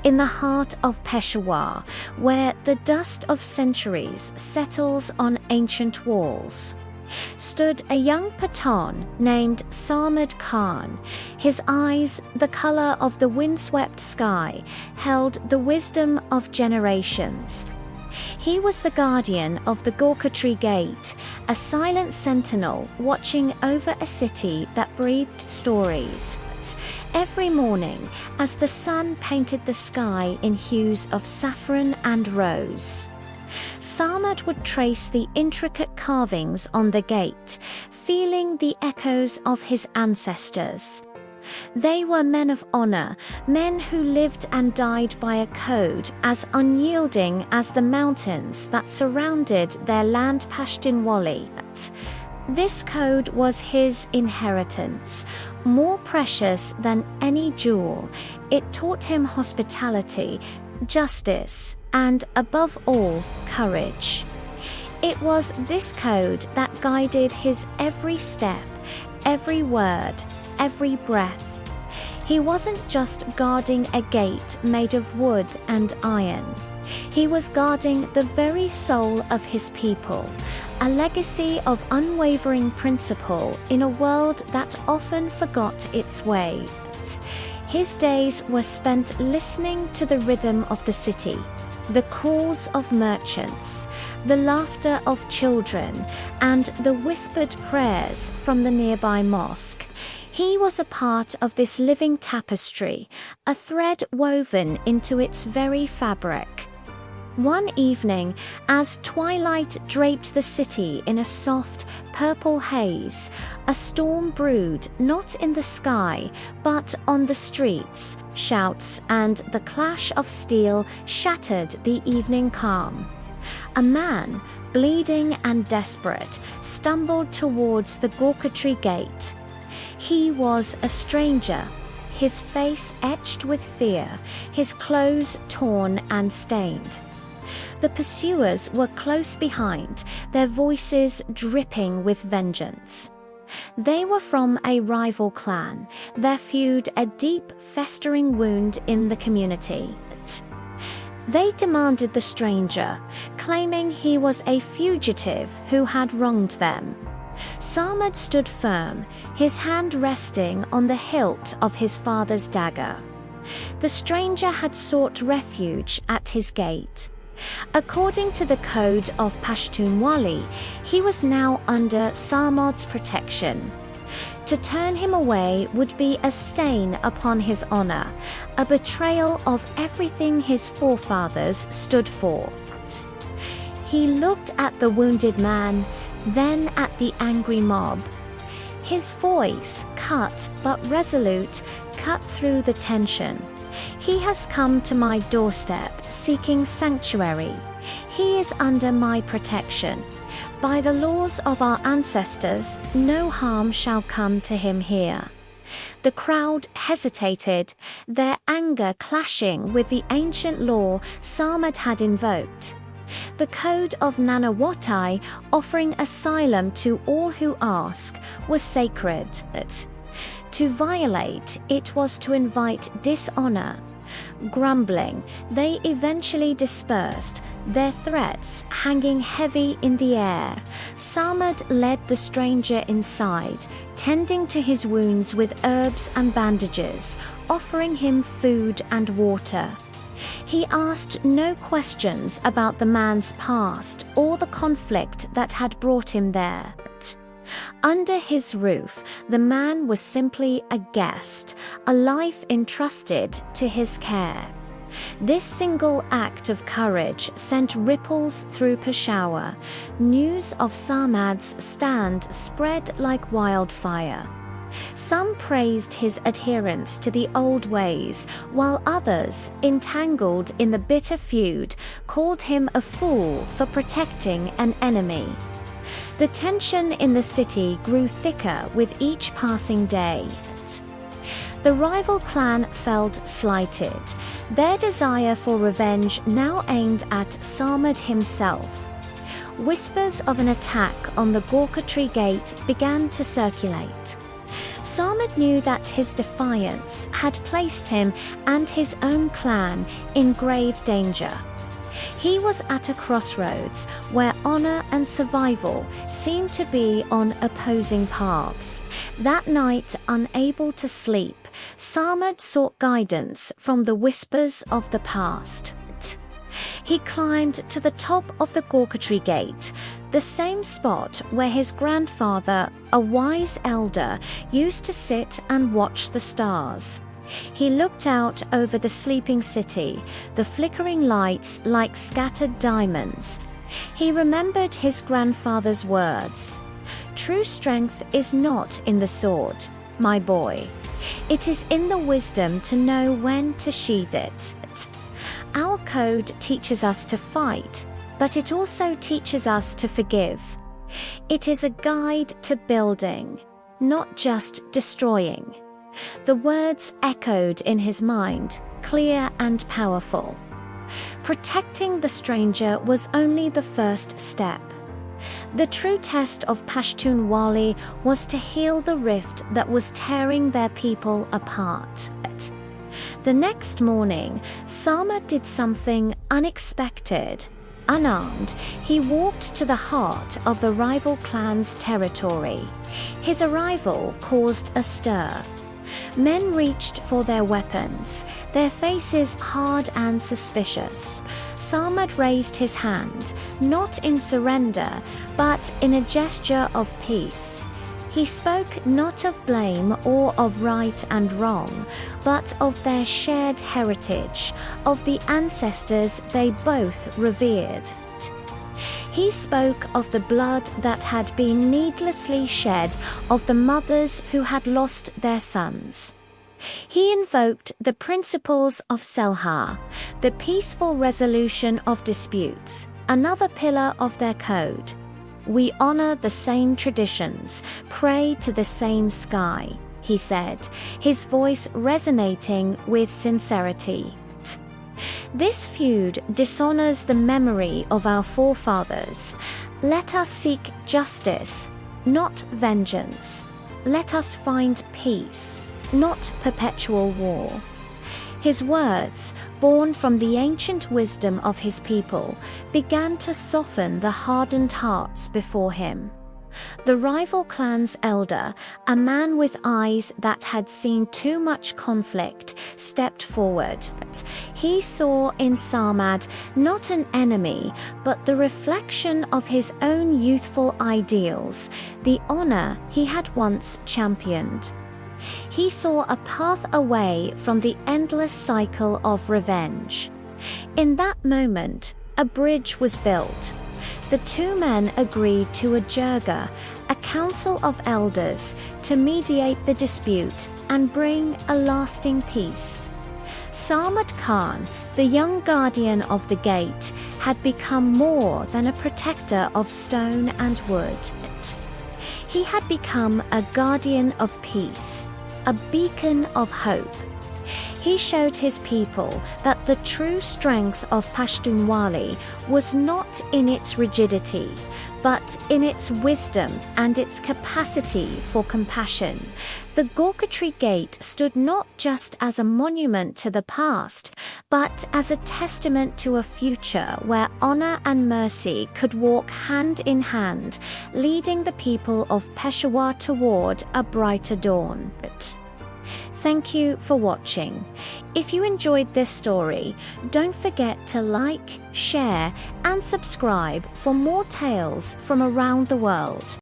in the heart of Peshawar, where the dust of centuries settles on ancient walls, stood a young Pathan named Samad Khan. His eyes, the color of the windswept sky, held the wisdom of generations. He was the guardian of the Gorkatri Gate, a silent sentinel watching over a city that breathed stories. Every morning, as the sun painted the sky in hues of saffron and rose, Samad would trace the intricate carvings on the gate, feeling the echoes of his ancestors. They were men of honor, men who lived and died by a code as unyielding as the mountains that surrounded their land Pashtunwali. This code was his inheritance, more precious than any jewel. It taught him hospitality, justice, and, above all, courage. It was this code that guided his every step, every word, every breath. He wasn't just guarding a gate made of wood and iron. He was guarding the very soul of his people, a legacy of unwavering principle in a world that often forgot its way. His days were spent listening to the rhythm of the city, the calls of merchants, the laughter of children, and the whispered prayers from the nearby mosque. He was a part of this living tapestry, a thread woven into its very fabric. One evening, as twilight draped the city in a soft, purple haze, a storm brewed not in the sky, but on the streets. Shouts and the clash of steel shattered the evening calm. A man, bleeding and desperate, stumbled towards the Gorkatri Gate. He was a stranger, his face etched with fear, his clothes torn and stained. The pursuers were close behind, their voices dripping with vengeance. They were from a rival clan, their feud a deep, festering wound in the community. They demanded the stranger, claiming he was a fugitive who had wronged them. Samad stood firm, his hand resting on the hilt of his father's dagger. The stranger had sought refuge at his gate. According to the code of Pashtunwali, he was now under Samad's protection. To turn him away would be a stain upon his honor, a betrayal of everything his forefathers stood for. He looked at the wounded man, then at the angry mob. His voice, cut but resolute, cut through the tension. He has come to my doorstep, seeking sanctuary. He is under my protection. By the laws of our ancestors, no harm shall come to him here. The crowd hesitated, their anger clashing with the ancient law Samad had invoked. The code of Nanawatai, offering asylum to all who ask, was sacred. To violate it was to invite dishonor. Grumbling, they eventually dispersed, their threats hanging heavy in the air. Samad led the stranger inside, tending to his wounds with herbs and bandages, offering him food and water. He asked no questions about the man's past or the conflict that had brought him there. Under his roof, the man was simply a guest, a life entrusted to his care. This single act of courage sent ripples through Peshawar. News of Samad's stand spread like wildfire. Some praised his adherence to the old ways, while others, entangled in the bitter feud, called him a fool for protecting an enemy. The tension in the city grew thicker with each passing day. The rival clan felt slighted, their desire for revenge now aimed at Samad himself. Whispers of an attack on the Gorkatri Gate began to circulate. Sarmad knew that his defiance had placed him and his own clan in grave danger. He was at a crossroads where honor and survival seemed to be on opposing paths. That night, unable to sleep, Sarmad sought guidance from the whispers of the past. He climbed to the top of the Gorkatry Gate, the same spot where his grandfather, a wise elder, used to sit and watch the stars. He looked out over the sleeping city, the flickering lights like scattered diamonds. He remembered his grandfather's words. "True strength is not in the sword, my boy. It is in the wisdom to know when to sheath it." Our code teaches us to fight, but it also teaches us to forgive. It is a guide to building, not just destroying. The words echoed in his mind, clear and powerful. Protecting the stranger was only the first step. The true test of Pashtunwali was to heal the rift that was tearing their people apart. The next morning, Sarmad did something unexpected. Unarmed, he walked to the heart of the rival clan's territory. His arrival caused a stir. Men reached for their weapons, their faces hard and suspicious. Sarmad raised his hand, not in surrender, but in a gesture of peace. He spoke not of blame or of right and wrong, but of their shared heritage, of the ancestors they both revered. He spoke of the blood that had been needlessly shed, of the mothers who had lost their sons. He invoked the principles of Selha, the peaceful resolution of disputes, another pillar of their code. "We honor the same traditions, pray to the same sky," he said, his voice resonating with sincerity. "This feud dishonors the memory of our forefathers. Let us seek justice, not vengeance. Let us find peace, not perpetual war." His words, born from the ancient wisdom of his people, began to soften the hardened hearts before him. The rival clan's elder, a man with eyes that had seen too much conflict, stepped forward. He saw in Sarmad not an enemy, but the reflection of his own youthful ideals, the honor he had once championed. He saw a path away from the endless cycle of revenge. In that moment, a bridge was built. The two men agreed to a jirga, a council of elders, to mediate the dispute and bring a lasting peace. Sarmad Khan, the young guardian of the gate, had become more than a protector of stone and wood. He had become a guardian of peace, a beacon of hope. He showed his people that the true strength of Pashtunwali was not in its rigidity, but in its wisdom and its capacity for compassion. The Gorkatry Gate stood not just as a monument to the past, but as a testament to a future where honor and mercy could walk hand in hand, leading the people of Peshawar toward a brighter dawn. Thank you for watching. If you enjoyed this story, don't forget to like, share, and subscribe for more tales from around the world.